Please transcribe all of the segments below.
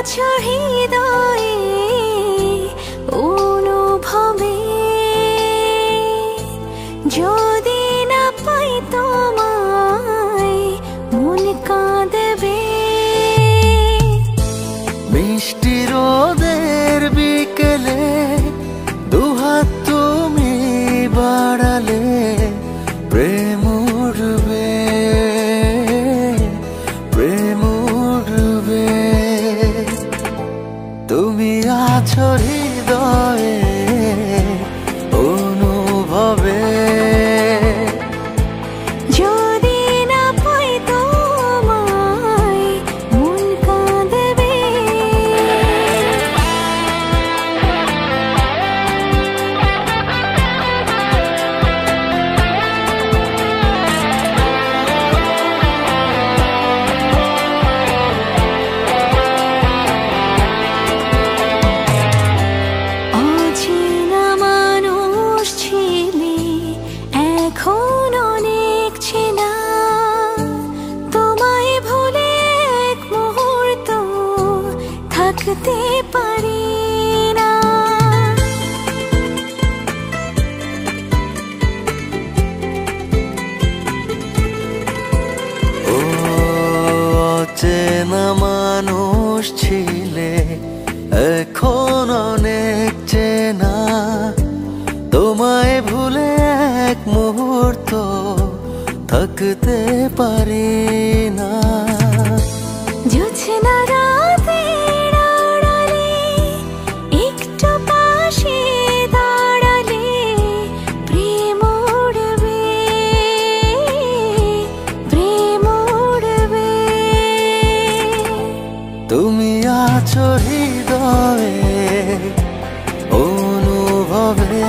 আছো হৃদয়ে অনুভবে, যদি না পাই তোমায় মন কাঁদবে। মিষ্টি রোদের বিকেলে দুহাত তুমি বাড়ালে প্রেম উড়বে, প্রেম উড়বে। তুমি আছো হৃদয়ে অনুভবে, যদি না পাই তোমায় মন কাঁদবে। অচেনা মানুষ ছিলে এখন অনেক চেনা, তোমায় ভুলে এক মুহূর্ত থাকতে পারি না। ও অচেনা মানুষ ছিলে এখন অনেক চেনা, তোমায় ভুলে এক মুহূর্ত থাকতে পারি না। জোছনা রাতের আড়ালে একটু পাশে দাঁড়ালে প্রেম উড়বে, প্রেম উড়বে। তুমি আছো হৃদয়ে অনুভবে,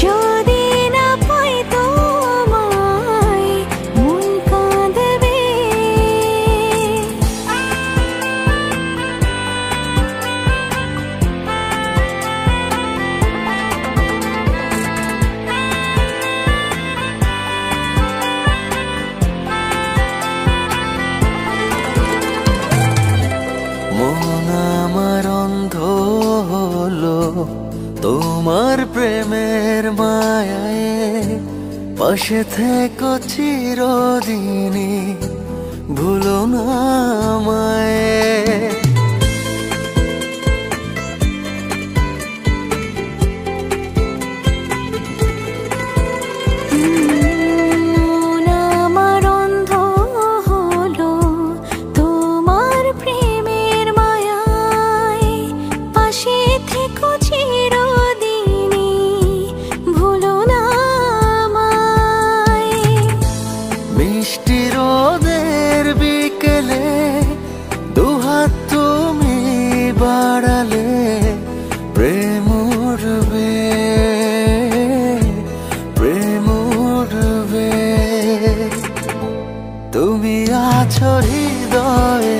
যদি না পাই তোমায় মন কাঁদবে। মন আমার অন্ধ হলো তোমার প্রেমের মায়ায়, পাশে থেকো চিরদিনই ভুলো না আমায়। মন আমার অন্ধ হলো তোমার প্রেমের মায়ায়, পাশে থেকো চিরদিনই ভুলো না আমায়। মিষ্টি রোদের বিকেলে দুহাত তুমি বাড়ালে প্রেম উড়বে, প্রেম উড়বে। তুমি আছো হৃদয়ে